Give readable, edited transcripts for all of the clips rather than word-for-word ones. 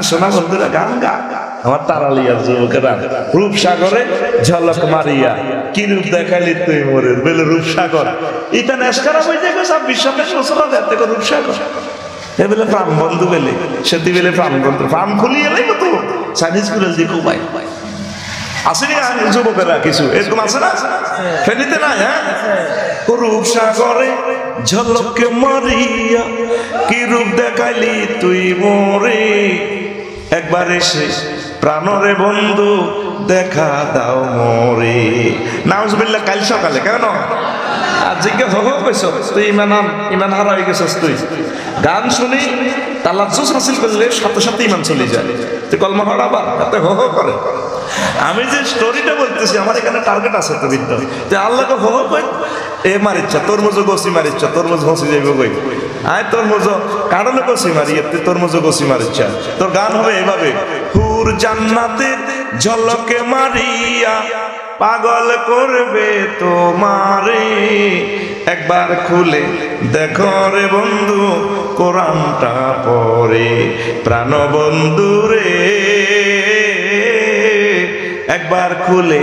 শোনা বন্ধুরা, গান গা আমার তারালিয়ার যুবকেরা। রূপসাগরে ঝলক মারিয়া কি রূপ দেখাইলি তুই মোরের বেলে রূপসাগর। এটা নেশকারা বই দেখো সব বিশ্বাসের বছর দেখো রূপসাগর এ বেলে প্রাণ বন্ধু বেলে সেটি বেলে প্রাণ বন্ধু প্রাণ খুলিয়ে এলাই তো চাইনিজ গুলো দিকে ভাই আসেনি যুবকেরা কিছু এরকম আছে না ফেলিতে না? হ্যাঁ, রূপসাগরে ঝলক মারিয়া কি রূপ দেখাইলি তুই মোরে, একবার এসে প্রাণরে বন্ধু দেখা দাও মোরে। নাউজুবিল্লাহ। কাল সকালে কেন আর জিজ্ঞেস হবো কইছো তুই ইমান হারা হয়ে গেছিস? তুই গান শুনি তালাজ্জুজ হাসিল করলে সাথে সাথে ইমান চলে যায়। তুই কলমা পড়াবা তাতে হো হো করে। আমি যে স্টোরিটা বলতেছি আমার এখানে টার্গেট আছে তো বিদ্য তুই আল্লাহকে হো হো কই এ মারিচ্ছা তোর মজো গসি মারিচ্ছা তোর মজো হসি যাইব কই আয় তোর মজো কারণে গসি মারি তুই তোর মজো গসি মারিচ্ছা। তোর গান হবে এভাবে, হুর জান্নাতের ঝলকে মারিয়া পাগল করবে তোমারে, একবার খুলে দেখো রে বন্ধু কোরআনটা পড়ে, প্রাণ বন্ধু রে একবার খুলে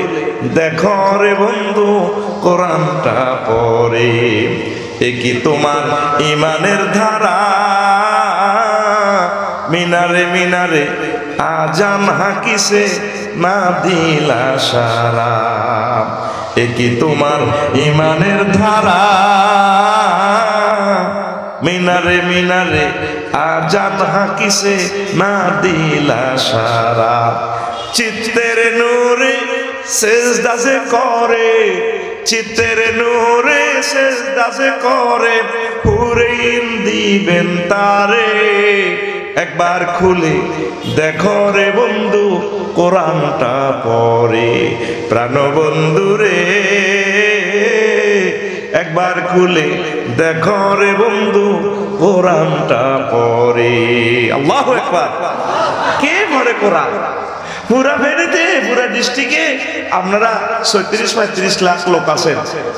দেখো রে বন্ধু কোরআনটা পড়ে। এ কি তোমার ইমানের ধারা, মিনারে মিনারে আজান হাকিছে না দিলা সারা। এ কি তোমার ইমানের ধারা, মিনারে মিনারে আজান হাকিছে না দিলা সারা। চিত্তের নূরে সেজদা যে করে, চিত্তের নূরে সেজদা যে করে, হুরেইন দিবেন তারে, একবার খুলে দেখো রে বন্ধু কোরআনটা পড়ে, প্রাণ বন্ধু রে একবার খুলে দেখো রে বন্ধু কোরআনটা পড়ে। আল্লাহু আকবার। কে পড়ে কোরআন? পুরা ফেরিতে পুরা ডিস্ট্রিক্টে আপনারা ৩৬-৩৫ লাখ লোক আছেন,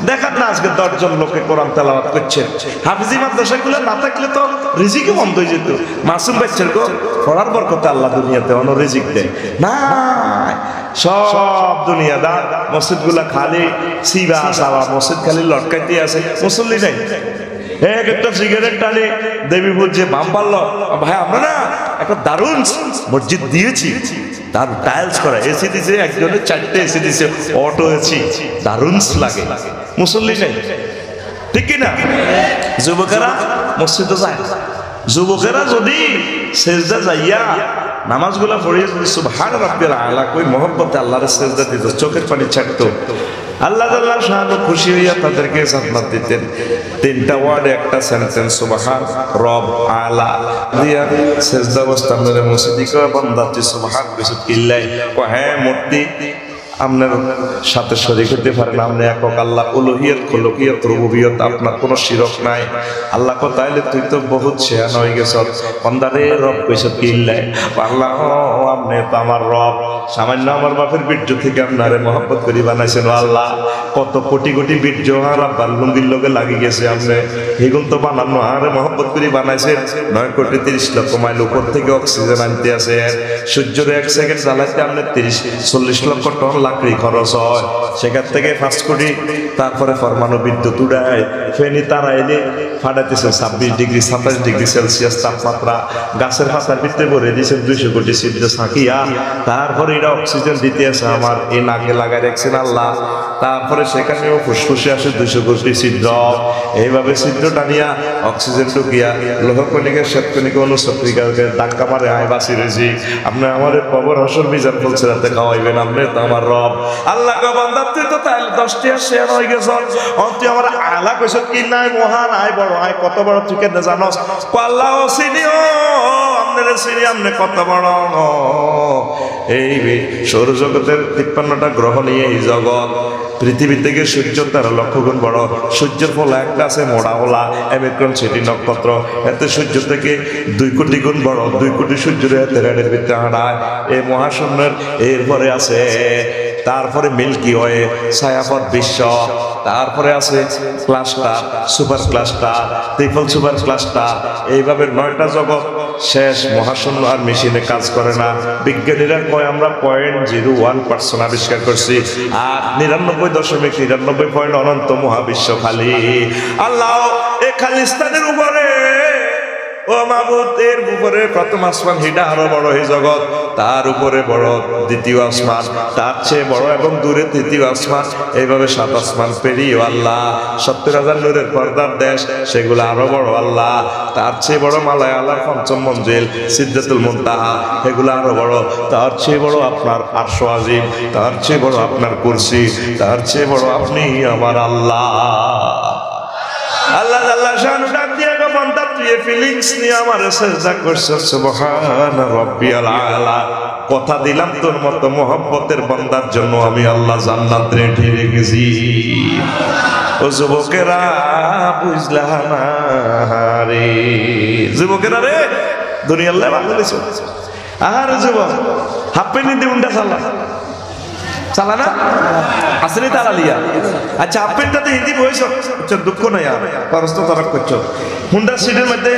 দেখান না আজকে ১০ জন লোকে কোরআন তেলাওয়াত করছেন। হাফিজি মাদ্রাসাগুলো না থাকলে তো রিজিকই বন্ধ হয়ে যেত। মাসুম বাচ্চার গো পড়ার বরকতে আল্লাহ দুনিয়াতে অন্য রিজিক দেয় না। সব দুনিয়াদার মসজিদ গুলা খালি সিবা সাবা, মসজিদ খালি লটকাইতে আছে, মুসল্লি নাই। এক একটা সিগারেট টানে দেবী বলছে বাম পারল ভাই, আমরা না একটা দারুণ মসজিদ দিয়েছি, তার টাইলস করা, এসি দিছে, একজনের 4টে এসি দিছে, অটো এসি, দারুণ লাগে, মুসল্লি নেই, ঠিক কিনা? যুবকেরা মসজিদে যায়, যুবকেরা যদি সেজদা যাইয়া নামাজগুলা পড়িয়ে যদি সুবহান রাব্বিল আলা কই মহব্বতে আল্লাহর সেজদা দিত, চোখের পানি ছাড়তো, আল্লাহ তাআলা শাহাদত খুশি হইয়া তাদেরকে জান্নাত দিতেন। 3টা ওয়ার্ডে একটা সেন্টেন্স, সুবহান রব আলা দিয়া সেজদা অবস্থান ধরে মসজিদে কয় বান্দা তুই সুবহান কইছত কিল্লাই কয় হ্যাঁ মূর্তি আপনার সাথে শরীক হতে পারে না, আপনি একক আল্লাহ, উলুহিয়ত খুলুকিয়ত রুবুবিয়ত আপনার কোনো শিরক নাই। আল্লাহ কো তাইলে তুই তো বহুত শেয়ান হয়ে গেছ, বান্দারে রব কইছত কিল্লাই আল্লাহ আপনি তো আমার রব, সামান্য আমার বাপের বীর্য থেকে আপনারে মহব্বত করি বানাইছেন আল্লাহ, কত কোটি কোটি বীর্য আর আব্বার লুঙ্গির লোকে লাগি গেছে, আপনি এগুলো তো বানানো আরে মহব্বত করি বানাইছেন। 9 কোটি 30 লক্ষ মাইল উপর থেকে অক্সিজেন আনতে আছে, সূর্যের 1 সেকেন্ড জ্বালাইতে আপনি 30-40 লক্ষ টন লাকড়ি খরচ হয়, সেখান থেকে 5 কোটি, তারপরে পরমাণু বিদ্যুৎ উড়ায়, ফেনি তারা এনে ফাটাইতেছে 26 ডিগ্রি 27 ডিগ্রি সেলসিয়াস তাপমাত্রা, গাছের পাতার ভিতরে ভরে দিয়েছেন 200 কোটি ছিদ্র সাকিয়া, তারপরে এটা অক্সিজেন দিতে আছে আমার এই নাকে লাগাই রাখছেন আল্লাহ, তারপরে সেখানেও ফুসফুসে আসে 200 কোটি ছিদ্র, এইভাবে ছিদ্র টানিয়া অক্সিজেন ঢুকিয়া লোহকণিকের শ্বেতকণিকা অনুচক্রিকাকে ধাক্কা মারে আয় বাঁচি রয়েছি, আপনি আমার কবর হসর মিজান বলছে রাতে খাওয়াইবেন, আপনি তো আমার রব। আল্লাহ কা বান্দা তুই তো তাহলে 10টি শেয়ার হয়ে গেছ, তুই আমার আলা কইছ কি নাই মহান আয় বড় আয় কত বড় তুই কেন জানোস? আল্লাহ চিনিও আপনার চিনি, আপনি কত বড়। এই সৌরজগতের 53টা গ্রহ নিয়ে এই জগৎ, পৃথিবী থেকে সূর্য 13 লক্ষ গুণ বড়, সূর্যের ফলা একটা আছে মোড়া ওলা অ্যামিক্রন সিটি নক্ষত্র, এতে সূর্য থেকে 2 কোটি গুণ বড়, 2 কোটি সূর্যের এতে রেডের ভিতরে হাঁটায় এই মহাশূন্যের। এরপরে আছে তারপরে মিল্কি ওয়ে, ছায়াপথ বিশ্ব, তারপরে আছে cluster, super cluster, triple super cluster, এইভাবে 9টা জগৎ শেষ মহাশূন্য আর মেশিনে কাজ করে না। বিজ্ঞানীরা কয় আমরা 0.01% আবিষ্কার করছি, আর 99.99 অনন্ত মহাবিশ্ব খালি। আল্লাহ এই খালিস্তানের উপরে, ও মাবুদ, এর উপরে প্রথম আসমান, হিডা আরো বড় এই জগৎ, তার উপরে বড় দ্বিতীয় আসমান, তার চেয়ে বড় এবং দূরে তৃতীয় আসমান, এইভাবে 7 আসমান পেরিয়ে আল্লাহ 70,000 নূরের পর্দার দেশ, সেগুলো আরো বড় আল্লাহ। তার চেয়ে বড় মালায় আল্লাহর 5ম মঞ্জিল সিদরাতুল মুনতাহা, এগুলো আরো বড়। তার চেয়ে বড় আপনার আরশ আজিম, তার চেয়ে বড় আপনার কুরসি, তার চেয়ে বড় আপনি আমার আল্লাহ। আল্লাহ আল্লাহ শানু ডাক দিয়ে গো বান্দা, তুই ফিলিংস নিয়ে আমারে সিজদা করছিস, সুবহান রাব্বিয়াল আলা। কথা দিলাম তোর মতো মোহাব্বতের বান্দার জন্য আমি আল্লাহ জান্নাত রেডি রেখেছি। ও যুবকেরা বুঝলা না রে, যুবকেরা রে, দুনিয়ার লাই ভালো হইছো। আর যুবক হাফ প্যান্ট দিয়ে উন্ডা চালা না আসলে তারা লিয়া। আচ্ছা হাফ প্যান্টটাতে হিন্দি বইছো, আচ্ছা দুঃখ নাই আর খরচ তো তরক করছো। হুন্ডার সিটের মধ্যে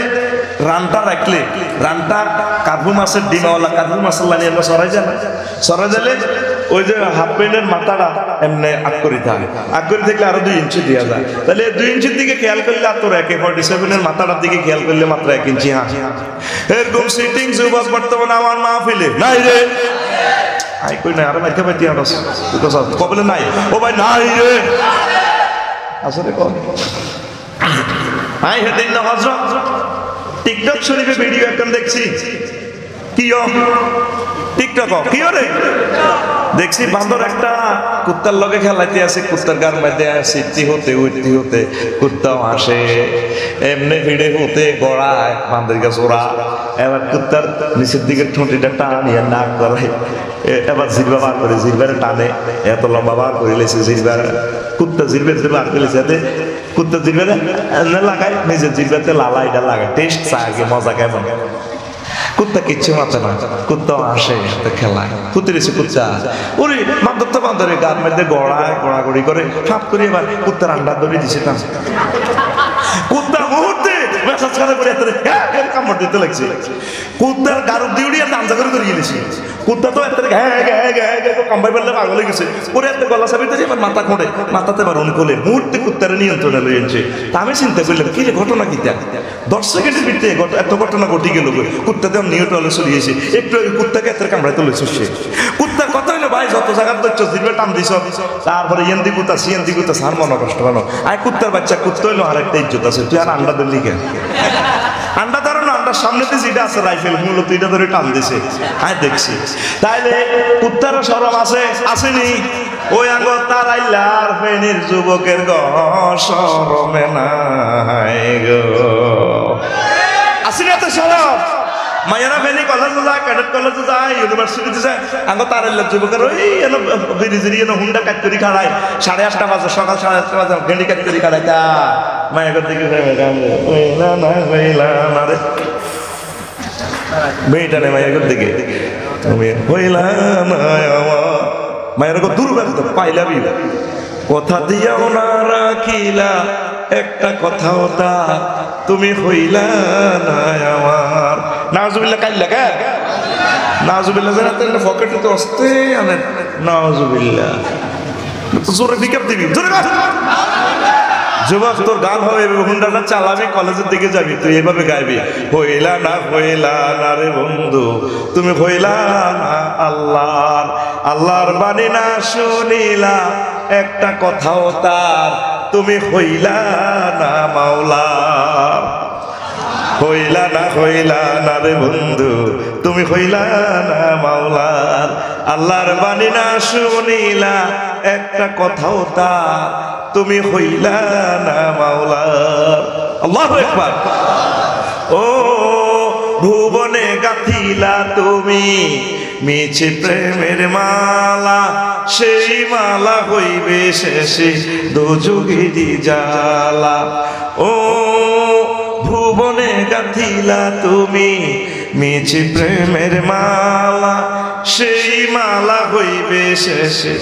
রানটা রাখলে, রানটা কার্বু মাছের ডিমাওয়ালা কার্বু মাছের লানিয়ে সরাই যায় না, সরাই গেলে ওই যে হাফ প্যান্টের মাথাটা এমনি আগ করে থাকে, আগ করে থাকলে আরো 2 ইঞ্চি দেওয়া যায়। তাহলে 2 ইঞ্চির দিকে খেয়াল করলে আর তোর AK-47 মাথাটার দিকে খেয়াল করলে মাত্র 1 ইঞ্চি। হ্যাঁ এরকম সিটিং যুবক বর্তমানে আমার মাহফিলে নাই রে। আই কই না আরে মাইকা মাইতি আনস তো সব কবলে নাই, ও ভাই নাই রে আসলে কোন আই হেদিন না হযরত টিকটক শরীফে ভিডিও একদম দেখছি। কিও টিকটক কিও রে দেখছি, বান্দর একটা কুত্তার লগে খেলাইতে আছে, কুত্তার গার মধ্যে সিদ্ধি হতে উঠতে হতে কুত্তাও আসে, এমনি ভিড়ে হতে গড়ায় বান্দর গাছ ওরা। এবার কুত্তার নিচের দিকে ঠোঁটিটা টানিয়ে নাক করায়, এবার জিরবা বার করে, জিরবারে টানে, এত লম্বা বার করে লেছে জিরবার, কুত্তা জিরবাতে বার করে লেছে, কুত্তা জিরবারে লাগায়, নিজের জিরবাতে লালা এটা লাগায়, টেস্ট চায় মজা কেমন। কুত্তা কিচ্ছু মাথা না, কুত্তাও আসে খেলায়, কুতিরেছে কুত্তা ওরে বান্দর তো বান্দরে গার মধ্যে গড়ায়, গড়াগড়ি করে ফাপ করে এবার কুত্তার আন্ডা ধরে দিছে টান। কুত্তা মুহূর্তে মেসাজ করে কামড় দিতে লাগছে, কুত্তার গারুর দিউড়ি আর দামজা করে ধরিয়ে গেছে। কুত্তা তো এত কামড়াই ফেললে পাগল হয়ে গেছে, ওরে এত গলা চাবিতে এবার মাথা খোঁড়ে, মাথাতে এবার অনুকূলে মুহূর্তে কুত্তারে নিয়ন্ত্রণে লইছে। তা আমি চিন্তা করলাম কি রে ঘটনা কি, 10 সেকেন্ডের ভিতরে এত ঘটনা ঘটি গেল। কুত্তা তেমন নিয়ন্ত্রণে চলিয়েছে, একটু আগে কুত্তাকে এত কামড়াইতে লইছে সে। কুত্তার কথা হইলো ভাই যত জায়গার ধরছ জিরবে টান দিছ, তারপরে এন্দি কুত্তা সিএন্দি কুত্তা সার মনে কষ্ট কেন। আয় কুত্তার বাচ্চা কুত্তা হইলো আর একটা ইজ্জত আছে, তুই আর আন্ডা ধরলি কেন? আন্ডা ধরো না, আন্ডার সামনেতে যেটা আছে রাইফেল মূলত এটা ধরে টান দিছে। হ্যাঁ দেখছি, তাইলে কুত্তারও শরম আছে আসেনি? ওই আঙ্গ তার আইলার ফেনির যুবকের গ শরমে নাই গো, আসেনি এত শরম? মায়েরা ফেনি কলেজে যায়, ক্যাডেট কলেজে যায়, ইউনিভার্সিটিতে যায়, আঙ্গ তার আইলার যুবকের ওই এনো বিরিজিরি এনো হুন্ডা কাট করে খাড়ায়, 8:30 বাজে, সকাল 8:30 বাজে গেন্ডি কাট করে খাড়ায়। তা মায়ের দিকে মেয়েটা নেই মায়ের দিকে, তুমি হইলা না আমার মায়ের দুর্ব্যস্ত পাইলাবি, কথা দিয়াও না রাখিলা একটা কথাও তা, তুমি হইলা না আমার। নাউজুবিল্লাহ কাইল্লা কে নাউজুবিল্লাহ জানা তেল পকেটে তো আসতে আনে, নাউজুবিল্লাহ তো জোরে পিকআপ দিবি, জোরে কর। যুবক তোর গান হবে, হুন্ডাটা চালাবি, কলেজের দিকে যাবি, তুই এভাবে গাইবি, হইলা না রে বন্ধু, তুমি হইলা না আল্লাহর, আল্লাহর বাণী না শুনিলা একটা কথাও তার, তুমি হইলা না মাওলার। হইলা না রে বন্ধু, তুমি হইলা না মাওলার, আল্লাহর বাণী না শুনিলা একটা কথাও তার, তুমি হইলা না মাওলার। আল্লাহু আকবার। ও ভুবনে গাথিলা তুমি মিছে প্রেমের মালা, সেই মালা হইবে শেষে দোজখেরই জ্বালা। ও ভুবনে গাথিলা তুমি মিছে প্রেমের মালা, সেই মালা হইবে শেষে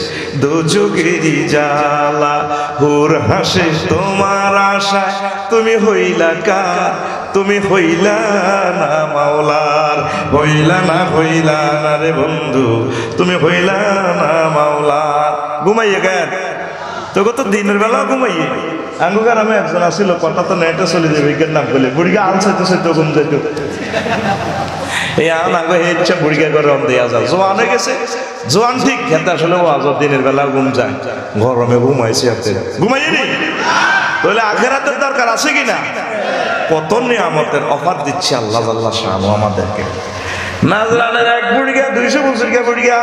দোজখেরই জ্বালা। হুর হাসে তোমার আশায় তুমি হইলা কার, তুমি হইলা না মাওলার, হইলা না রে বন্ধু, তুমি হইলা না মাওলার। ঘুমাইয়ে গেল তোকে তো দিনের বেলা ঘুমাইয়ে। আঙ্গুকার আমি একজন আসিল কথা তো নেটে চলে যাবে এর নাম বলে বুড়িকে আল চাইতে ঘুম যেত। এই আন আগে ইচ্ছা বুড়িকে করে রম দেওয়া যায়। জোয়ান হয়ে গেছে, জোয়ান ঠিক খেতে আসলে ও আজ দিনের বেলা ঘুম যায়, গরমে ঘুমাইছে হাতে ঘুমাইনি। তাহলে আখেরাতের দরকার আছে কিনা? কত নিয়ামতের অফার দিচ্ছে আল্লাহ আল্লাহ শানু আমাদেরকে। নাজরানের এক বুড়িয়া 200 বছর কে বুড়িয়া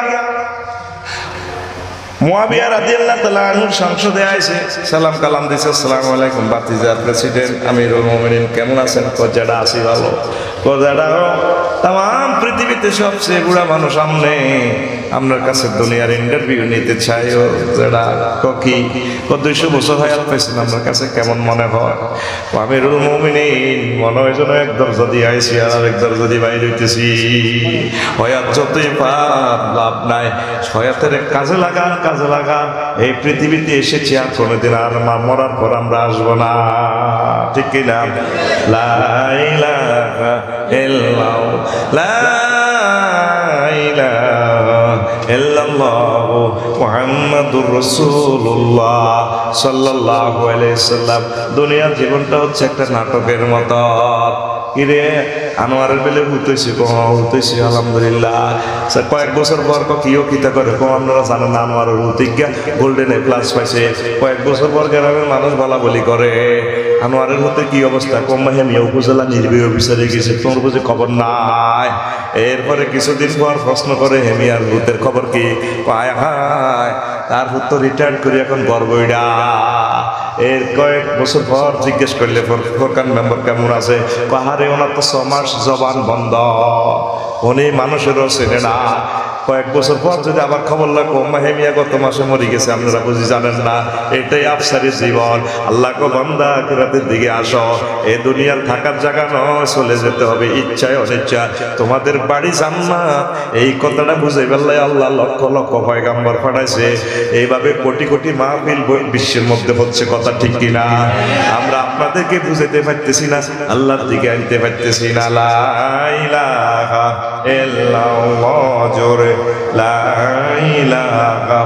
মুয়াবিয়া রাদিয়াল্লাহু তাআলা আনহুর সংসদে আইছে, সালাম কালাম দিছে, আসসালামু আলাইকুম বাতিজার প্রেসিডেন্ট আমিরুল মুমিনিন, কেমন আছেন? কজাডা আছি ভালো। কজাডা তাম পৃথিবীতে সবচেয়ে বুড়া মানুষ সামনে, আপনার কাছে দুনিয়ার ইন্টারভিউ নিতে চাই। ও যেটা কি 200 বছর হায়াত পাইছেন, আপনার কাছে কেমন মনে হয়? আমিরুল মুমিনিন মনে হয় যেন এক দরজা দিয়ে আইছি আর আরেক দরজা দিয়ে বাইরে হইতেছি। হয়াত যতই পান লাভ নাই, হয়াতের কাজে লাগান, কাজে লাগান। এই পৃথিবীতে এসেছি আর কোনোদিন আর মরার পর আমরা আসবো না, ঠিক কিনা? লা ইলাহা ইল্লাল্লাহ, লা ইলাহা ইল্লাল্লাহু মুহাম্মাদুর রাসূলুল্লাহ সাল্লাল্লাহু আলাইহি সাল্লাম। দুনিয়ার জীবনটা হচ্ছে একটা নাটকের মতো। কিরে আনোয়ারের বেলে হুতেছি, হুতেছি আলহামদুলিল্লাহ। কয়েক বছর পর কিও কিতা করে আপনারা জানেন না, আনোয়ারের হুতিকা গোল্ডেন এ প্লাস পাইছে। কয়েক বছর পর গ্রামের মানুষ বলা বলি করে আনোয়ারের হতে কি অবস্থা, কম হেমিয়া উপজেলা নির্বাহী অফিসারে গেছে, তোমার বুঝে খবর নাই। এরপরে কিছুদিন পর প্রশ্ন করে হেমিয়ার ভূতের খবর কি? পায় হায় তার ভূত তো রিটায়ার্ড করে এখন গর্বইডা। এর কয়েক বছর পর জিজ্ঞেস করলে ফোরকান মেম্বার কেমন আছে, পাহাড়ে ওনার তো 6 মাস জবান বন্ধ, উনি মানুষেরও চেনে না। কয়েক বছর পর যদি আবার খবর লাগবো হেমিয়া গত মাসে মরে গেছে, আপনারা বুঝি জানেন না। এটাই আফসারি জীবন। আল্লাহ কো বান্দা আখিরাতের দিকে আসো, এই দুনিয়ার থাকার জায়গা নয়, চলে যেতে হবে ইচ্ছায় অনিচ্ছা। তোমাদের বাড়ি জান্নাত, এই কথাটা বুঝে ফেললে আল্লাহ লক্ষ লক্ষ পয়গাম্বর পাঠাইছে। এইভাবে কোটি কোটি মাহফিল বিশ্বের মধ্যে হচ্ছে, কথা ঠিক কিনা? আমরা আপনাদেরকে বুঝাইতে পারতেছি না, আল্লাহর দিকে আনতে পারতেছি না। লা ইলাহা ইল্লাল্লাহ জোরে লা ইলাহা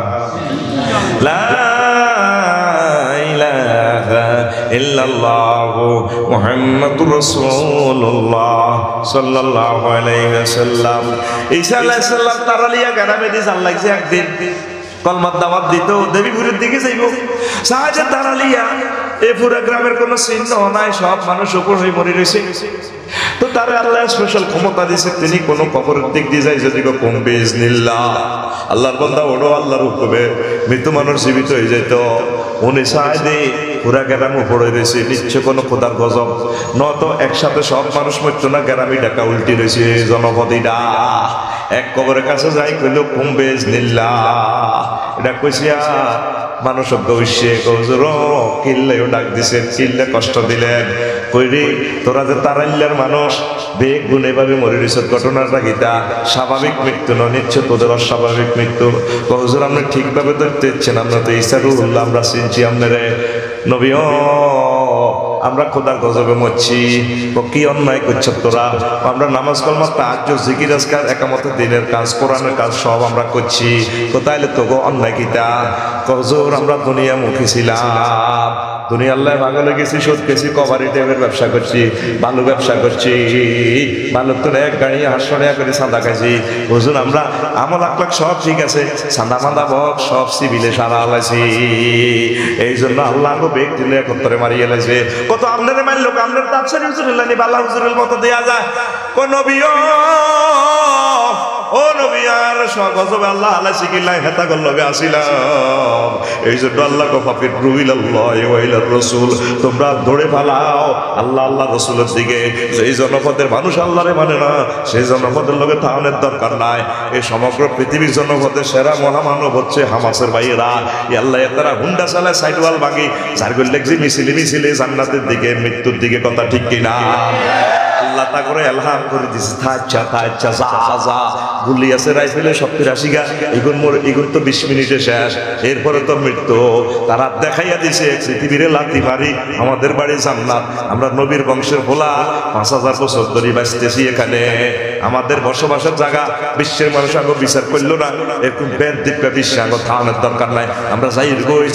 ইল্লাল্লাহু মুহাম্মাদুর রাসূলুল্লাহ সাল্লাল্লাহু আলাইহি ওয়াসাল্লাম। ঈসা আলাইহিস সালাম তারালিয়া গ্রামে দিয়ে চাল লাগছে একদিন কলমার দাওয়াত দিত, দেবীপুরের দিকে যাইব। সাহায্যে তারালিয়া এই পুরো গ্রামের কোনো চিহ্ন নাই, সব মানুষ উপর হয়ে মরে রয়েছে। তো তারা আল্লাহ স্পেশাল ক্ষমতা দিয়েছে, তিনি কোনো কবরের দিক দিয়ে যায় যদি কম বিজনিল্লাহ আল্লাহর বান্দা ওড়ো আল্লাহর হুকুমে মৃত্যু মানুষ জীবিত হয়ে যেত। উনি সাহায্যে পুরা গ্রাম উপরে রয়েছে, নিশ্চয় কোনো খোদার গজব, নত একসাথে সব মানুষ মরতো না, গ্রামই ডাকা উল্টি রয়েছে জনপদীরা। এক কবরের কাছে যাই কইল কম বিজনিল্লাহ, এটা কইছিয়া মানুষ গৌসে গৌজর কিল্লেও ডাক দিছেন, কিল্লে কষ্ট দিলেন। কইরি তোরা যে তারাইল্লার মানুষ বেগ গুণে ভাবে মরে রয়েছে, ঘটনাটা গীতা স্বাভাবিক মৃত্যু নয়, নিশ্চয় তোদের অস্বাভাবিক মৃত্যু। হুজুর আপনি ঠিকভাবে ধরতে ইচ্ছেন, আমরা তো ইসারুল্লাহ আমরা চিনছি আপনারে নবী, আমরা খোদার গজবে মরছি। কি অন্যায় করছ তোরা? আমরা নামাজ কলমা তাহাজ্জুদ জিকির আজকার একামতে দিনের কাজ কোরআনের কাজ সব আমরা করছি, কোথায় তো গো অন্যায় কিতা? হুজুর আমরা দুনিয়া মুখী ছিলাম, দুনিয়া আল্লাহ পাগলে গেছি, সুদ খেয়েছি, কভারি টাইপের ব্যবসা করছি, বালু ব্যবসা করছি, বালুর তো এক গাড়ি হাসড়িয়া করে চাঁদা খাইছি। হুজুর আমরা আমল আকলাক সব ঠিক আছে, চাঁদা মাদা বক সব সিভিলে সারা আলাইছি, এই জন্য আল্লাহ বেগ দিলে একত্তরে মারিয়ে এলাইছে। কত আপনারে মারলো, আপনার তাফসীর হুজুরুল্লাহ বালা হুজুরের মতো দেয়া যায়। কোন নবী ও নবী আর গজবে আল্লাহ আলাইছি কি লাই হেতা গল্লবে আসিলাম, এই জন্য আল্লাহ কফাফির রুইলাল্লাহ ওয়াইলার রাসূল, তোমরা দৌড়ে পালাও আল্লাহ আল্লাহ রাসূলের দিকে। সেই জনপদের মানুষ আল্লাহরে মানে না, সেই জনপদের লোকে তাহনের দরকার নাই। এই সমগ্র পৃথিবীর জনপদের সেরা মহামানব হচ্ছে হামাসের ভাইয়েরা। আল্লাহ তারা হুন্ডা চালায়, সাইডওয়াল ভাঙি, যার গল্লেক যে মিছিলে মিছিলে জান্নাতের দিকে মৃত্যুর দিকে, কথা ঠিক কিনা? আল্লাহ তা করে এলহাম করে দিছে আচ্ছা যা যা গুলি আছে রাইফেলে 70-80 গা এগুন তো 20 মিনিটে শেষ, এরপরে তো মৃত্যু। তারা দেখাইয়া দিছে পৃথিবীর লাথি মারি আমাদের বাড়ি জান্নাত, আমরা নবীর বংশের ভোলা 5000 বছর ধরে বাঁচতেছি এখানে, আমাদের বসবাসের জায়গা বিশ্বের মানুষ আগে বিচার করলো না, এরকম বেদ দিব্যা বিশ্বে আগে থামানোর দরকার নাই, আমরা যাই গই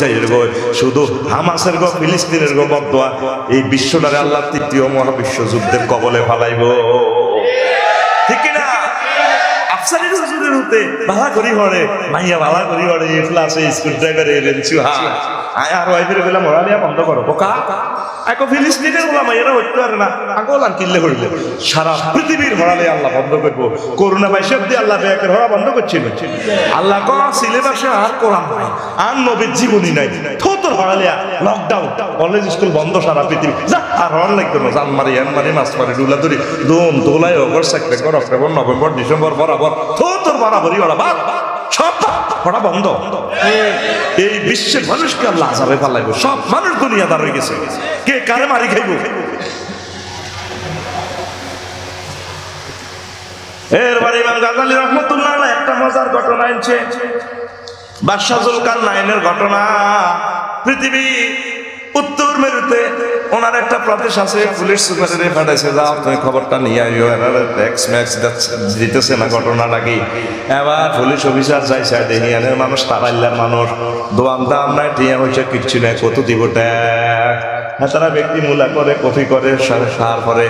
শুধু হামাসের গো ফিলিস্তিনের গো বদোয়া এই বিশ্বটারে আল্লাহ তৃতীয় মহাবিশ্ব যুদ্ধের কবলে ফালাইব, ঠিক না? আফসারের হুজুরের হতে ভাড়া করি হরে মাইয়া ভাড়া করি হরে ফ্লাসে স্কুল ড্রাইভারে রেঞ্চু আর ওয়াইফের বেলা মরালিয়া বন্ধ করো বোকা এখন ফিলিস্তিনের ওলা মাইয়ারা হইতে পারে না আগলান কিনলে হইলে সারা পৃথিবীর হরালে আল্লাহ বন্ধ করবো। করোনা বাইশাব দিয়ে আল্লাহ ব্যাকের হরা বন্ধ করছিল, আল্লাহ কম সিলেবাসে আর কোরআন নাই আর নবীর জীবনী নাই, তোর হরালিয়া লকডাউন কলেজ স্কুল বন্ধ সারা পৃথিবী, যা আর হরান লাগতো না, জান মারি এন মারি মাছ মারি ডুলা ধরি দোম দোলাই অগস্ট সেপ্টেম্বর অক্টোবর নভেম্বর ডিসেম্বর বরাবর তোর বরাবরই ওরা বাদ সব পড়া বন্ধ। এই বিশ্বের মানুষকে আল্লাহ আযাবে ফালাইব, সব মানুষ দুনিয়াদার হয়ে গেছে, কে কারে মারি খাইব। এরপরে ইমাম গাজ্জালী রাহমাতুল্লাহ আলাইহি একটা মজার ঘটনা আনছে, বাদশাহ জুলকারনাইনের ঘটনা। পৃথিবী উত্তর মেরুতে ওনার একটা প্রদেশ আছে, পুলিশ সুপারে পাঠাইছে যাও তুমি খবরটা নিয়ে আইও, ট্যাক্স ম্যাক্স দিতেছে না ঘটনাটা কি। এবার পুলিশ অফিসার যাইছে দেহিয়ানের মানুষ তারাইলার মানুষ দোয়ান দাম নাই টিয়া হয়েছে কিচ্ছু নাই, কত দিব ট্যাক্স। তারা ব্যক্তি মূলা করে কফি করে সার করে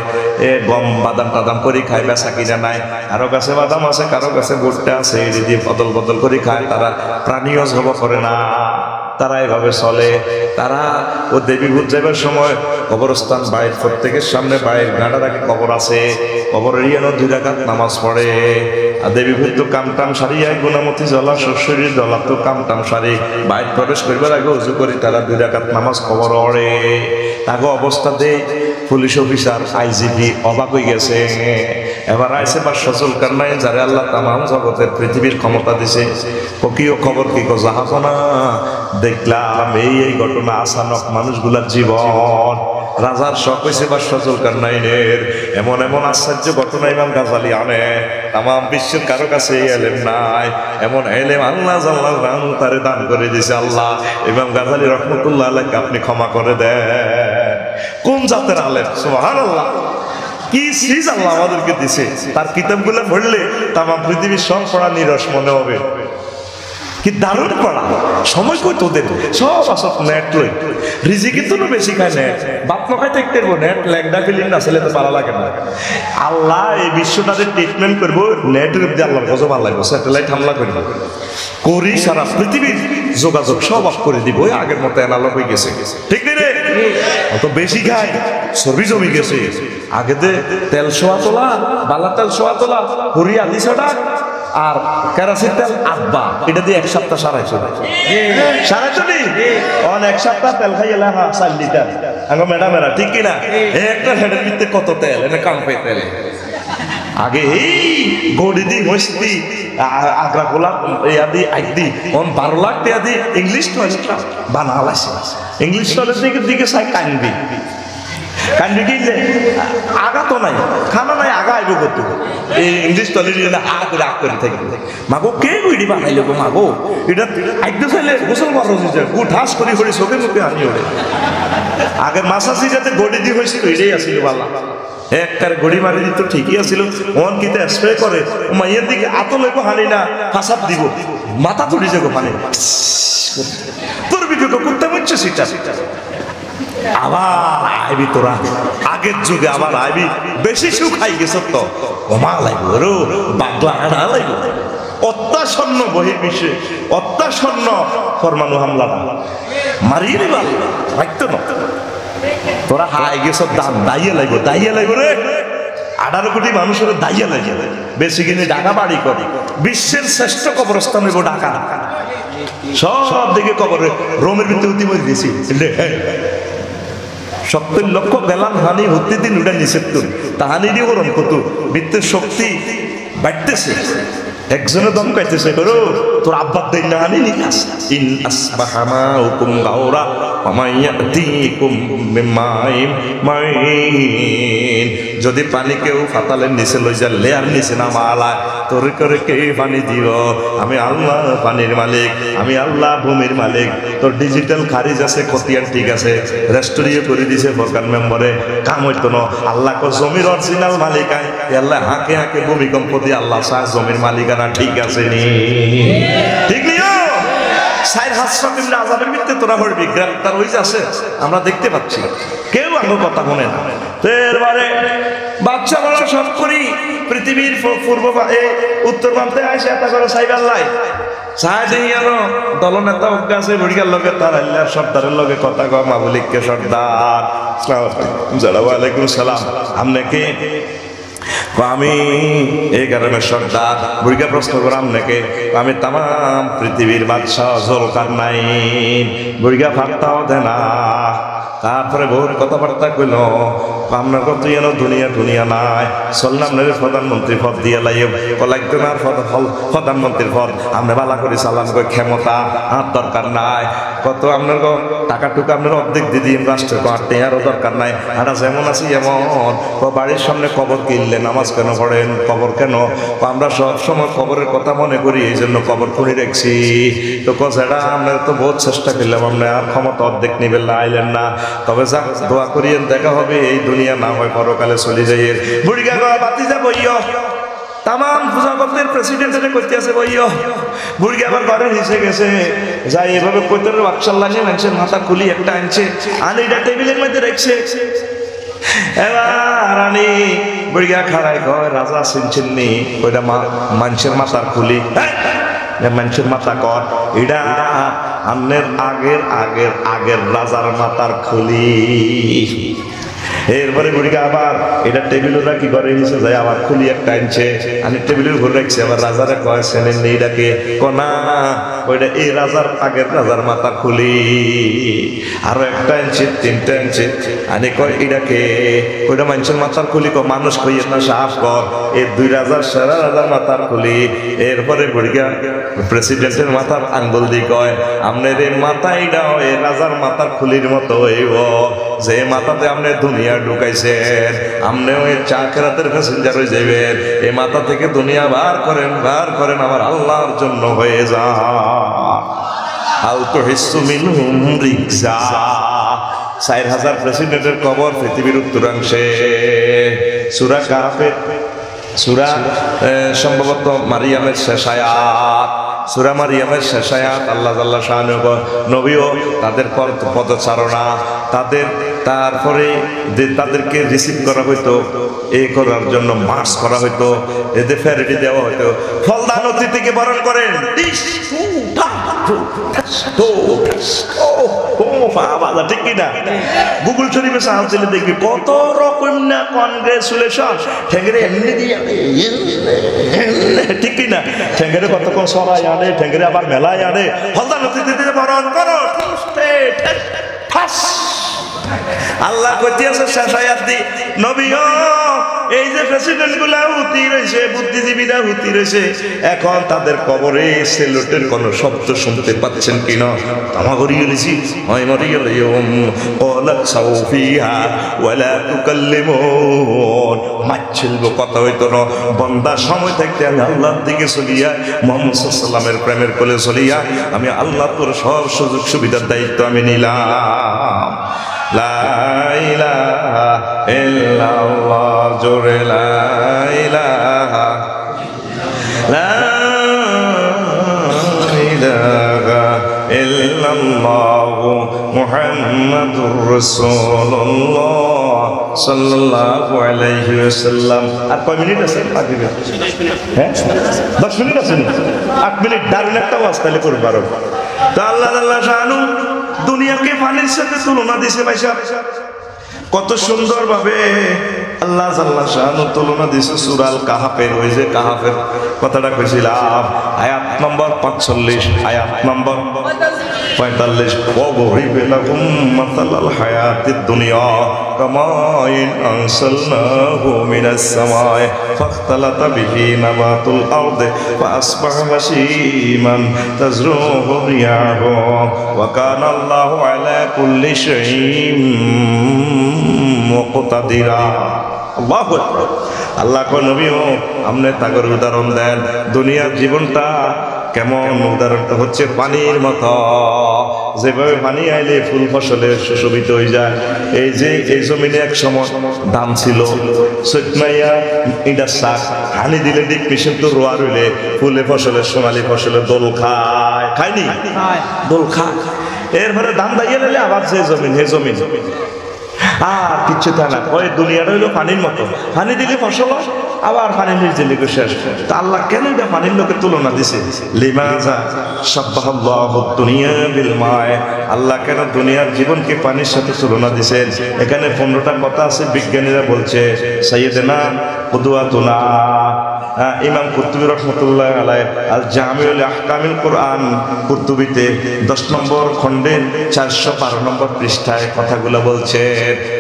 গম বাদাম টাদাম করে খায়, বেচা কিনা নাই, কারো কাছে বাদাম আছে কারো কাছে ভুট্টা আছে, এই দিয়ে বদল বদল করে খায়, তারা প্রাণীয় জব করে না, তারা এভাবে চলে। তারা ও দেবীভূত যাবার সময় কবরস্থান বাইর প্রত্যেকের সামনে বাইর গাঁটার আগে কবর আছে, কবরের ইয়ানো 2 রাকাত নামাজ পড়ে। আর দেবীভূত তো কামটাম সারিয়া গুণামতি জলা শ্বশুরির জলা তো কামটাম সারি বাইর প্রবেশ করবার আগে উজু করে তারা 2 রাকাত নামাজ কবর পড়ে। তাকে অবস্থা দেয় পুলিশ অফিসার আইজিপি অবাক হয়ে গেছে। এবার আইসে বাদশাহ জুলকারনাইন যারে আল্লাহ তামাম জগতের পৃথিবীর ক্ষমতা দিছে, কিও খবর কি গো জাহাপনা, দেখলাম এই ঘটনা আচানক মানুষগুলার জীবন রাজার শখ হয়েছে বাদশাহ জুলকারনাইনের, এমন এমন আশ্চর্য ঘটনা ইমাম গাজ্জালী আনে, তামাম বিশ্বের কারো কাছে এই এলেম নাই, এমন এলেম আল্লাহ জাল্লাহু তারে দান করে দিয়েছে আল্লাহ। ইমাম গাজ্জালী রাহমাতুল্লাহ আলাইহি আপনি ক্ষমা করে দেন। কোন জাতের আলেম, সুবহানাল্লাহ, কি সিজ আল্লাহ আমাদেরকে দিছে, তার কিতাবগুলো পড়লে তামাম পৃথিবীর সব পড়া নিরস মনে হবে। কি দারুণ পড়া, সময় কই তোদের সব আসত নেট লই, রিজিকে তো বেশি খায় নেট, বাপ নখাই দেখতে নেট ল্যাংডা ফিলিম না ছেলে তো পালা লাগে না। আল্লাহ এই বিশ্বটাতে ট্রিটমেন্ট করবো, নেটের দিয়ে আল্লাহ গজব আল্লাহ স্যাটেলাইট হামলা করব করি, সারা পৃথিবীর যোগাযোগ সব অফ করে দিব, আগের মতো অ্যানালগ হয়ে গেছে, ঠিক নেই রে? অত বেশি খায় চর্বি জমি গেছে, আগেতে তেল সোয়া তোলা, বালা তেল সোয়া তোলা, হরি আদি ছটা আর কেরাসিন তেল আব্বা, এটা দিয়ে 1 সপ্তাহ সারাইছো এক সপ্তাহ তেল খাই এলা 4 লিটার আগে ম্যাডামেরা, ঠিক কিনা? একটা হেডের ভিতরে কত তেল, এনে কাম্পে তেল। আগে এই গড়ি দি মস্তি আগ্রা গোলাপ ইয়াদি আইদি 12 লাখ টাকা দি ইংলিশ টয়লেট বানালাইছে, ইংলিশ টয়লেটের দিকে চাই কান্দি কান্দি কিনলে আগা তো নাই, খানা নাই, আগা আইব কত এই ইংলিশ টয়লেট আগ করে থাকবে। মাগো কে গুইডি বানাইলো গো মাগো, এটা আইতে চাইলে গোসল করা হয়েছে, গু ঠাস করে করে চোখে মুখে আনি ওরে। আগে মাসাসি যাতে গড়ি দি হয়েছিল এটাই আসছিল বালা, একটার গড়ি মারি দিত ঠিকই আছিল, ওন কিতে স্প্রে করে মাইয়ের দিকে আতো লইব হানি না ফাসাব দিব, মাথা তুলি যাবো পানি তোর বিবেক করতে হচ্ছে সেটা। আবার আইবি তোরা আগের যুগে আবার আইবি বেশি সুখ খাই গেছ তো কমা লাগবে রো বাগলা আনা লাগবে। অত্যাসন্ন বহির্বিশ্বে অত্যাসন্ন পরমাণু হামলা মারিয়ে নিবা রাখতো না, তোরা হাই গেছ দাম দাইয়ে লাগবে রে। 18 কোটি মানুষের দাইয়ে লাগে, বেশি কিনে ঢাকা বাড়ি করে, বিশ্বের শ্রেষ্ঠ কবরস্থান হইব ঢাকা, সব দিকে কবরে রোমের ভিতরে উতিময় দিয়েছি 70 লক্ষ গেলাম হানি হতে দিন ওটা নিষেধ করি, তাহানি দিয়ে ওরম কত বৃত্তের শক্তি বাড়তেছে, একজনে দম কাইতেছে করো তোর আব্বার দেন না হানি নিকাস। ইন আসবাহামা হুকুম গাওরা আমায়াতিকুম মিমাইম মাইন, যদি পানি কেউ পাতালের নিচে লই যায় লেয়ার নিচে নামালা তোর করে কে পানি দিব? আমি আল্লাহ পানির মালিক, আমি আল্লাহ ভূমির মালিক। তোর ডিজিটাল খারিজ আছে খতিয়ান ঠিক আছে, রেস্টোরিও করে দিছে সরকার মেম্বারে, কাম হইতো না। আল্লাহ কো জমির অরিজিনাল মালিকাই, আল্লাহ হাঁকে হাঁকে ভূমিকম্প দিয়ে আল্লাহ চায় জমির মালিকানা ঠিক আছে নি? ঠিক নিও সাইর হাসরাত ইবনে আযাবের ভিতরে তোরা হড়বি গ্রেফতার হইছে আছে, আমরা দেখতে পাচ্ছি, কেউ আমার কথা শুনে না। এরবারে বাচ্চা বড় সব করি পৃথিবীর পূর্ব উত্তর প্রান্তে আসে এটা করে সাইবাল্লাই দলনেতা অজ্ঞা আছে বুড়িগার লগে তার আল্লাহ সর্দারের লগে কথা কয় মাবলিককে সর্দার ওয়ালাইকুম সালাম আমনে কে? আমি এই গ্রামের সর্দার। বুড়িগা প্রশ্ন করাম নাকি? আমি তাম পৃথিবীর বাদশাহ জুলকারনাইন। বুড়িগা ফাটতাও দেয় না। তারপরে বহুত কথাবার্তা কইল, আপনার কত যেন দুনিয়া দুনিয়া নাই, চললাম না প্রধানমন্ত্রী পদ দিয়ে লাইব লাগতো না প্রধানমন্ত্রীর পদ, আপনি বালা করে চালান কই ক্ষমতা আর দরকার নাই, কত আপনার টাকা টুকা আপনার অর্ধেক দিদি রাষ্ট্রের আটে আরও দরকার নাই, আর যেমন আছি এমন বাড়ির সামনে কবর কিনলে নামাজ কেন পড়েন? কবর কেন? আমরা সব সময় কবরের কথা মনে করি, এই জন্য কবর খুঁড়ি রাখছি। তো কছেটা আমরা তো বহুত চেষ্টা করলাম, আমরা আর ক্ষমতা অর্ধেক নিবেন না, আইলেন না। তবে যাক দোয়া করিয়েন, দেখা হবে এই দুনিয়া না হয় পরকালে চলে যাই। বুড়িগা বাতি যাব তাম জগতের প্রেসিডেন্ট করতে আছে বইও। বুড়িগা আবার ঘরে নিচে গেছে, যাই এভাবে কৈতর বাক্সাল্লা নিয়ে মানুষের মাথা খুলি একটা আনছে, আনিটা টেবিলের মধ্যে রেখছে। এবার আনি বুড়িগা খাড়াই কয় রাজা চিনছেন নি? ওইটা মানুষের মাথার খুলি, মানুষের মাথা কর, এটা আমনের আগের আগের আগের রাজার মাথার খুলি। এরপরে বুড়িকে আবার এটা টেবিলের কি করে নিচে যায়, আবার খুলি একটা আনছে, আমি টেবিলের উপর রাখছি। আবার রাজারে কয় সেনেন এইটাকে কনা, ওইটা এই রাজার আগের রাজার মাথা খুলি। আরো একটা আনছে, তিনটা আনছে, আনি কয় এটাকে, ওইটা মানুষের মাথার খুলি। মানুষ কইয়ে না সাহস কর, এই দুই রাজার সেরা রাজার মাথার খুলি। এরপরে বুড়িকা প্রেসিডেন্টের মাথার আঙ্গুল দিয়ে কয় আপনার এই মাথা এইটাও এই রাজার মাথার খুলির মতো হইব, যে মাথাতে আপনি দুনিয়া ঢুকাইছেন, আপনি ওই চাকরাতের প্যাসেঞ্জার হয়ে যাবেন। এই মাথা থেকে দুনিয়া বার করেন, বার করেন, আমার আল্লাহর জন্য হয়ে যা। আলতো হিসু মিনহুম রিকজা। 4000 প্রেসিডেন্টের কবর পৃথিবীর উত্তরাংশে। সূরা কাহফের সূরা সম্ভবত মারিয়ামের শেষ আয়াত, সূরা মারিয়ামের শেষ আয়াত। আল্লাহ জাল্লা শাআনুহু নবীও তাদের পদচারণা, তাদের তারপরে তাদেরকে রিসিভ করা হইতো, এই করার জন্য মার্চ করা হইতো, এদের ফেরিটি দেওয়া হইতো। ফলদান অতিথিকে বরণ করেন, ঠিক কিনা? গুগল শরীফে সাহায্য দিলে দেখবি কত রকম না কনগ্রেচুলেশন। ঠেঙ্গেরে এমনি দিয়ে ঠিক কিনা? ঠেঙ্গেরে কতক্ষণ সবাই আনে, ঠেঙ্গেরে আবার মেলায় আনে। ফলদান অতিথিকে বরণ করো, আল্লাহ কইতে আছে শেষ আয়াত দি, নবীও এই যে প্রেসিডেন্ট গুলা হুতি রয়েছে, বুদ্ধিজীবীরা হুতি রয়েছে, এখন তাদের কবরে সেলুটের কোন শব্দ শুনতে পাচ্ছেন কিনা? তামা করিয়ে গেছি, হয় মরিয়ে লইম ওয়ালা সাউফিহা ওয়ালা তুকাল্লিমুন। মাচ্ছিলব কথা হইতো না। বান্দা সময় থাকতে আমি আল্লাহর দিকে চলিয়া, মুহাম্মদ সাল্লাল্লাহু আলাইহি ওয়াসাল্লামের প্রেমের কোলে চলিয়া, আমি আল্লাহ তোর সব সুযোগ সুবিধার দায়িত্ব আমি নিলাম। লা ইলাহা ইল্লাল্লাহ, জোরে লা ইলাহা, লা ইলাহা ইল্লাল্লাহ মুহাম্মাদুর রাসূলুল্লাহ সাল্লাল্লাহু আলাইহি ওয়াসাল্লাম। আর কয় মিনিট আছে? হ্যাঁ 10 মিনিট আছে, 8 মিনিট দারুণ একটা ওয়াজ তাহলে করব পারো। তো আল্লাহ আল্লাহ শানু দুনিয়াকে পানির সাথে তুলনা দিছে ভাই সাহেব, কত সুন্দর ভাবে আল্লাহ জাল্লা শানু তুলনা দিছে সূরা আল কাহফের। ওই যে কাহফের কথাটা কইছিলাম, আয়াত নম্বর 45, আয়াত নম্বর 45। ওয়াবরিব লাকুম মাসালাল হায়াতিদ দুনিয়া কামাইন আনসালনাহু মিনাস সামাই ফাখতালাতা বিহি নাবাতুল আরদি ফাআসবাহা হাশীমান তাজরুহু রিয়াহু ওয়া কানা আল্লাহু আলা কুল্লি শাইইন মুকতাদিরা। আল্লাহু আকবার। আল্লাহ কয় নবীও আপনি তাগর উদাহরণ দেন, দুনিয়ার জীবনটা কেমন? উদাহরণটা হচ্ছে পানির মতো, যেভাবে পানি আইলে ফুল ফসলে সুশোভিত হয়ে যায়। এই যে এই জমিনে এক সময় দাম ছিল, সৈকমাইয়া এটা শাক হানি দিলে দিক মিশন তো রোয়া রইলে ফুলে ফসলের সোনালি ফসলে দোল খায়, খায়নি? দোল খায়। এরপরে দাম দাইয়ে নিলে আবার যে জমিন হে জমিন আর কিচ্ছু তা না। ওই দুনিয়াটা হইলো পানির মতো, পানি দিলে ফসল আবার পানি নির্জে লিখে শেষ। তা আল্লাহ কেন এটা পানির লোকের তুলনা দিছে? লিমাজা শাব্বাহাল্লাহু দুনিয়া বিল মায়, আল্লাহ কেন দুনিয়ার জীবনকে পানির সাথে তুলনা দিছেন? এখানে 15টা কথা আছে, বিজ্ঞানীরা বলছে। সাইয়েদেনা কুদওয়াতুনা ইমাম কুরতুবী রাহমাতুল্লাহ আলাইহি আল জামিউল আহকামিল কুরআন কুরতুবীতে 10 নম্বর খণ্ডের 412 নম্বর পৃষ্ঠায় কথাগুলো বলছে।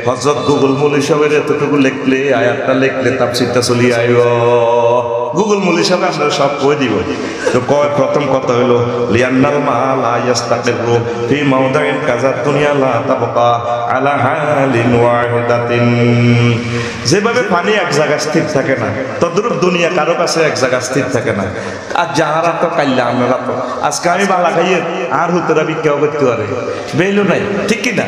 হযরত গুগল মৌলী সাহেবের এতটুকু লিখলে, আয়াতটা লিখলে তাফসীরটা চলি আইব। গুগল মৌলী সাহেব আপনারা সব কই দিব। তো প্রথম কথা হলো লিয়ান্নাল মা লা ইস্তাকিরু ফি মাওদাইন কাযা দুনিয়া লা তাবকা আলা হালিন ওয়াহিদাতিন। যেভাবে পানি এক জায়গায় স্থির থাকে না, তদ্রূপ দুনিয়া কারো কাছে এক জায়গায় স্থির থাকে না। আর যাহারা তো কাইল্লা আমরা তো আজকে আমি বালা খাইয়ে আর হুতরা বিক্রিও করতে পারে বেইলো নাই, ঠিক কি না?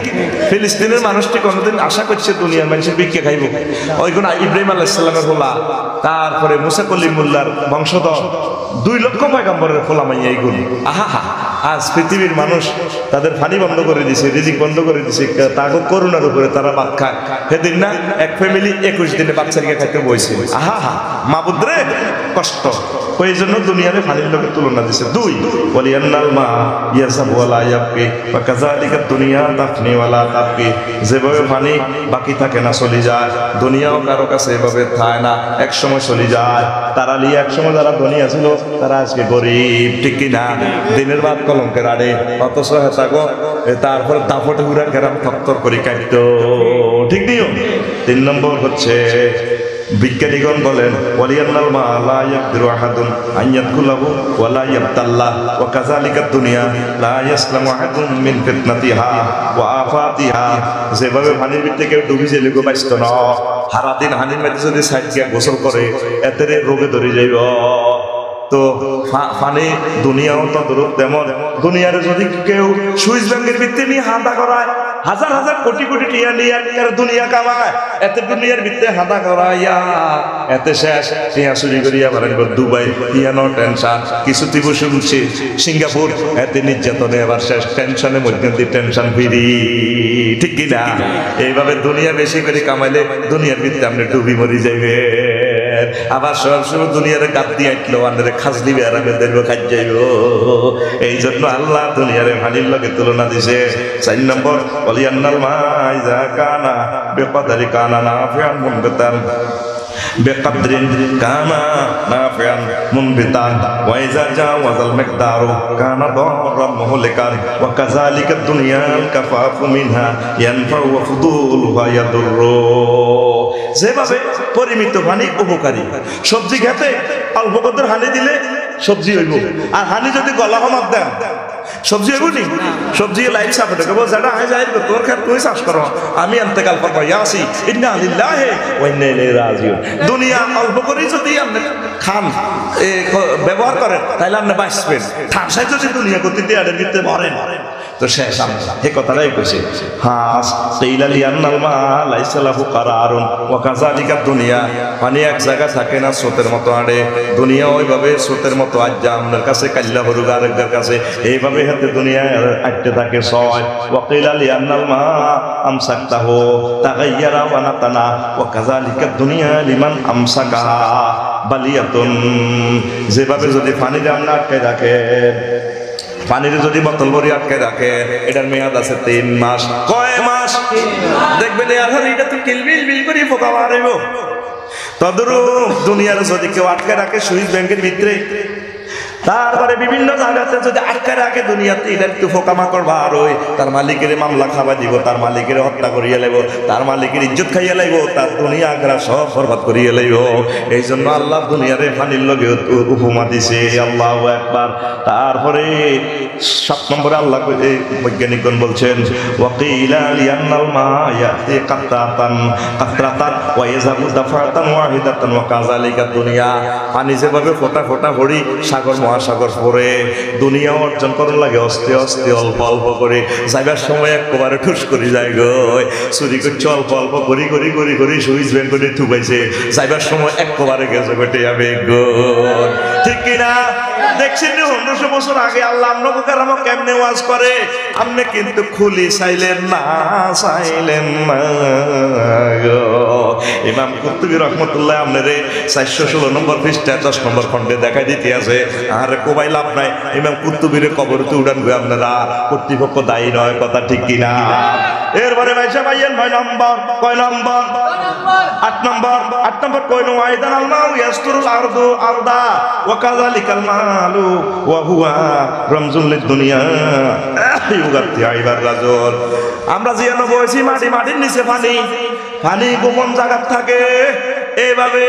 ফিলিস্তিনের মানুষটি কোনোদিন আশা করছে দুনিয়ার মানুষের বিক্রি খাইব? ওইগুলো ইব্রাহিম আলাইহিস সালামের হোলা, তারপরে মুসা কলিমুল্লাহর বংশধর, 2 লক্ষ পয়গম্বরের ফোলা মাইয়া এইগুলি। আহা হা, আজ পৃথিবীর মানুষ তাদের পানি বন্ধ করে দিছে, রিজিক বন্ধ করে দিছে, তাকে করুণার উপরে তারা ভাত খায়। সেদিন না এক ফ্যামিলি 21 দিনে বাচ্চাকে খাইতে বইছে। আহা হা, মাবুদ রে কষ্ট। ওই জন্য দুনিয়ারে পানির লোকের তুলনা দিছে। 2 ওয়ালিয়ান্নাল মা ইয়াসাবু ওয়ালা ইয়াবকি ওয়া কাযালিকা দুনিয়া তাফনি ওয়ালা তাবকি। যেভাবে পানি বাকি থাকে না, চলে যায়, দুনিয়াও কারো কাছে এভাবে থাকে না, এক সময় চলে যায়। তারা লিয়ে এক সময় যারা দুনিয়া ছিল তারা আজকে গরিব, ঠিক কি না? দিনের বাদ কলঙ্কের আড়ে, অথচ হেতাগো তারপর দাফটে ঘুরা কেরাম থরথর করে কাটতো, ঠিক নিও। 3 নম্বর হচ্ছে বিজ্ঞানীগণ বলেন ওয়ালিয়ান্নাল মা লা ইয়াকদিরু আহাদুন আন ইয়াদখুলাহু ওয়া লা ইয়াবতাল্লাহ ওয়া কাযালিকা দুনিয়া লা ইয়াসলামু আহাদুন মিন ফিতনাতিহা ওয়া আফাতিহা। যেভাবে পানির ভিতরে কেউ ডুবে গেলে গো বাইস্ত না, সারা দিন পানির মধ্যে যদি সাইড গিয়া গোসল করে এতে রোগে ধরে যাইব। তো পানি দুনিয়াও তো দূর তেমন। দুনিয়ারে যদি কেউ সুইস ব্যাংকের ভিত্তি নিয়ে হাঁদা করায়, হাজার হাজার কোটি কোটি টিয়া নিয়ে দুনিয়া কামায়, এতে দুনিয়ার ভিত্তি হাঁদা করাইয়া এতে শেষ টিয়া চুরি করিয়া পারেন দুবাই টিয়ানো টেনশন, কিছু তীব্র শুনছি সিঙ্গাপুর, এতে নির্যাতনে আবার শেষ, টেনশনের মধ্যে দিয়ে টেনশন ফিরি, ঠিক কিনা? এইভাবে দুনিয়া বেশি করে কামাইলে দুনিয়ার ভিত্তি আপনি ডুবি মরি যাইবে। আবার সবসময় দুনিয়ারে কাট দিয়ে আইটলো আন্ডারে খাজলি বেড়াবে দেখবো খাই যাইব। এই জন্য আল্লাহ দুনিয়ারে পানির লগে তুলনা দিছে। 4 নম্বর ওয়ালিয়ান্নাল মা ইযা কানা বিকদারি কানা নাফিআন মুনবিতান বিকদরিন কানা নাফিআন মুনবিতান ওয়া ইযা জাওয়াজাল মিকদারু কানা দাররান মুহলিকান ওয়া কাযালিকা দুনিয়াল কাফাফু মিনহা ইয়ানফাউ ওয়া ফুদুলুহা ইয়াদুররু। যেভাবে পরিমিত পানি উপকারী, সবজি খেতে অল্প কদর হানি দিলে সবজি হইব, আর হানি যদি গলা কমাত দেন সবজি হইব নি? সবজি লাইফ সাপোর্ট করবো, যেটা আয় যাই তোর খেত তুই চাষ করো, আমি ইন্তেকাল করবো, ইয়াসি ইন্না লিল্লাহি ওয়া ইন্না ইলাইহি রাজিউন। দুনিয়া অল্প করে যদি আপনি খান ব্যবহার করেন তাহলে আপনি বাঁচবেন। ঠাসায় যদি দুনিয়া করতে দিয়ে আড়ের ভিতরে মরেন তো শেষ। এই কথাটাই কইছে। হাস তেইলা লিয়ান্নাল মা লাইসা লাহু কারারুন ওয়া কাযালিকা দুনিয়া। পানি এক জায়গা থাকে না, স্রোতের মতো আড়ে। দুনিয়া ওইভাবে স্রোতের মতো আজ্জা আপনার কাছে কাল্লা হরুগ আরেকদের কাছে, এইভাবে হাতে দুনিয়া আটতে থাকে। 6 ওয়া কিলা লিয়ান্নাল মা আমসাকতাহু তাগায়্যারা ওয়া নাতানা ওয়া কাযালিকা দুনিয়া লিমান আমসাকাহা বালিয়াতুন। যেভাবে যদি পানিতে আপনি আটকে রাখেন, পানির যদি বোতল ভরি আটকে রাখে, এটার মেয়াদ আছে 3 মাস। কয় মাস? দেখবেন এটা তো কিলবিল বিল করে পোকা মারিব। তদরূপ দুনিয়ার যদি কেউ আটকে রাখে সুইস ব্যাংকের ভিতরে, তারপরে বিভিন্ন জায়গাতে যদি আটকে রাখে দুনিয়াতে, এটা একটু পোকামাকড় বার হই, তার মালিকের মামলা খাওয়া দিব, তার মালিকের হত্যা করিয়ে লাইব, তার মালিকের ইজ্জত খাইয়ে লাইব, তার দুনিয়া আখেরাত সব বরবাদ করিয়ে লাইব। এই জন্য আল্লাহ দুনিয়ারে পানির লগে উপমা দিছে। আল্লাহু আকবার। তারপরে 7 নম্বরে আল্লাহ বৈজ্ঞানিকগণ বলছেন ওয়াকিলা লিয়ান্নাল মা ইয়াতি কাতরাতান ওয়া ইয়াযাবু দাফাতান ওয়াহিদাতান ওয়া কাযালিকা দুনিয়া। পানি যেভাবে ফোঁটা ফোঁটা পড়ি সাগর মহাসাগর পড়ে, দুনিয়া অর্জন করার লাগে অস্তে অস্তে অল্প অল্প করে যাইবার সময় একবারে ঠুস করে যায় গো। চুরি করছে অল্প অল্প করি করি করি করি সুইচ ব্যাংক করে থুবাইছে, যাইবার সময় একবারে গেছে ঘটে যাবে গো। ঠিক কিনা? দেখছেন 100 বছর আগে আল্লাহ আপনাকে কারামো কেমনে ওয়াজ করে, আপনি কিন্তু খুলি চাইলেন না, চাইলেন না গো। ইমাম কুরতুবী রহমতুল্লাহ আপনারে 416 নম্বর পৃষ্ঠা 10 নম্বর খণ্ডে দেখাই দিতে আছে। আর কোবাই লাভ নাই, ইমাম কুরতুবীর কবরতে উড়ান গো আপনারা, কর্তৃপক্ষ দায়ী নয়, কথা ঠিক কিনা? এরপরে ভাইসা ভাইয়ের 9 নম্বর, কয় নম্বর? 8 নম্বর। 8 নম্বর কয় নো আইদান আল মাউ ইয়াসতুরুল আরদু আরদা ওয়া কাযালিকাল মালু ওয়া হুয়া রামজুল লিদ-দুনিয়া ইউগাতি আইবার রাজুল। আমরা জিয়ানো বসি মাটি, মাটির নিচে পানি, পানি গোপন জায়গা থাকে। এইভাবে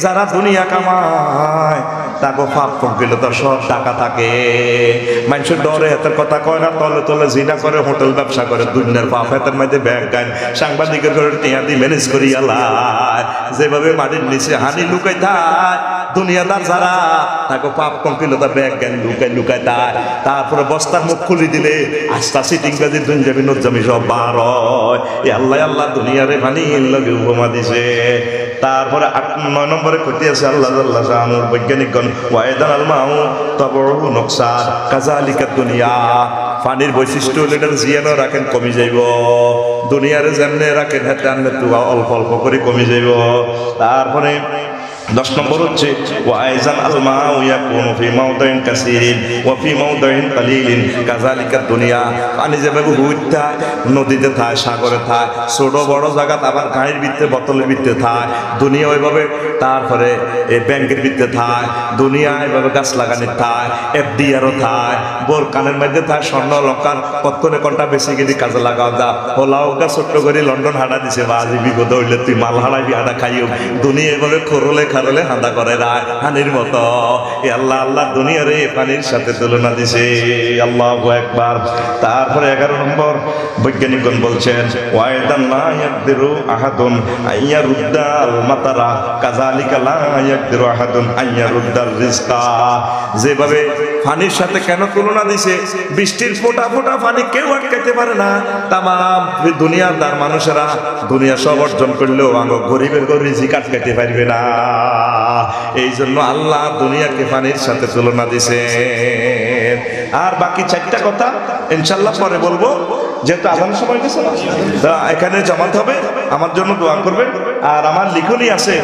যারা দুনিয়া কামায় তাকে পাপ পঙ্কিলতা সব টাকা থাকে। মানুষের ডরে হাতের কথা কয় না, তলে তলে জিনা করে, হোটেল ব্যবসা করে, দুনিয়ার পাপ হাতের মধ্যে ব্যাগ গান, সাংবাদিকের ঘরে টিয়াদি ম্যানেজ করি আলায়। যেভাবে মাটির নিচে হানি লুকাই থাক দুনিয়াদার যারা, তাকে পাপ পঙ্কিলতা ব্যাগ গান লুকাই লুকাই থাক। তারপরে বস্তার মুখ খুলি দিলে আস্তা সিটিংবাজি দুনজামি নজ্জামি সব বার হয়। আল্লাহ আল্লাহ দুনিয়ারে পানি লগে উপমা দিছে। তারপরে 9 নম্বরে কইতে আছে আল্লাহ আল্লাহ জানুর বৈজ্ঞানিকগণ ওয়াইদান আল মাউ তাবরু নকসার কাযালিকা দুনিয়া। পানির বৈশিষ্ট্য হলো এটা জিয়ানো রাখেন কমি যাইব, দুনিয়ারে যেমনে রাখেন হাতে আনলে তো অল্প অল্প করে কমি যাইব। তারপরে 10 নম্বর হচ্ছে ওয়াইজান আল মাউ ইয়াকুনু ফি মাউদাইন কাসীরিন ওয়া ফি মাউদাইন কালিলিন কাযালিকা দুনিয়া। পানি যেভাবে হুইতা নদীতে থাকে, সাগরে থাকে, ছোট বড় জায়গা, আবার গাড়ির ভিতরে, বোতলের ভিতরে থাকে দুনিয়া ওইভাবে। তারপরে এই ব্যাংকের ভিতরে থাকে দুনিয়া, এইভাবে গাছ লাগানোর থাকে, এফডিআরও থাকে, বোর কানের মধ্যে থাকে, স্বর্ণ অলঙ্কার কতক্ষণে কোনটা বেশি গেলি কাজে লাগাও দা হোলাও গা ছোট্ট করে লন্ডন হাঁটা দিছে, বা আজি বিপদ হইলে তুই মাল হারাইবি, হাঁটা খাইও। দুনিয়া এভাবে খরলে খারলে হাঁদা করে রায় হানির মতো। আল্লাহ আল্লাহ দুনিয়ারে পানির সাথে তুলনা দিছে। আল্লাহু আকবার। তারপরে 11 নম্বর বৈজ্ঞানিকগণ বলছেন ওয়াইদান লা ইয়াকদিরু আহাদুন আইয়ারুদ্দাল মাতারা কাযালিকা লা ইয়াকদিরু আহাদুন আইয়ারুদ্দাল রিজকা। যেভাবে পানির সাথে কেন তুলনা দিছে, বৃষ্টির ফোঁটা ফোঁটা পানি কেউ আটকাইতে পারে না। তাম দুনিয়াদার মানুষেরা দুনিয়া সব অর্জন করলেও আঙ্গ গরিবের ঘর রিজিক আটকাইতে পারবে না। এই জন্য আল্লাহ দুনিয়াকে পানির সাথে তুলনা দিছে। আর বাকি 4টা কথা ইনশাআল্লাহ পরে বলবো, যেহেতু আজানের সময় গেছে, এখানে জামাত হবে, আমার জন্য দোয়া করবেন। আর আমার লিখনই আছে।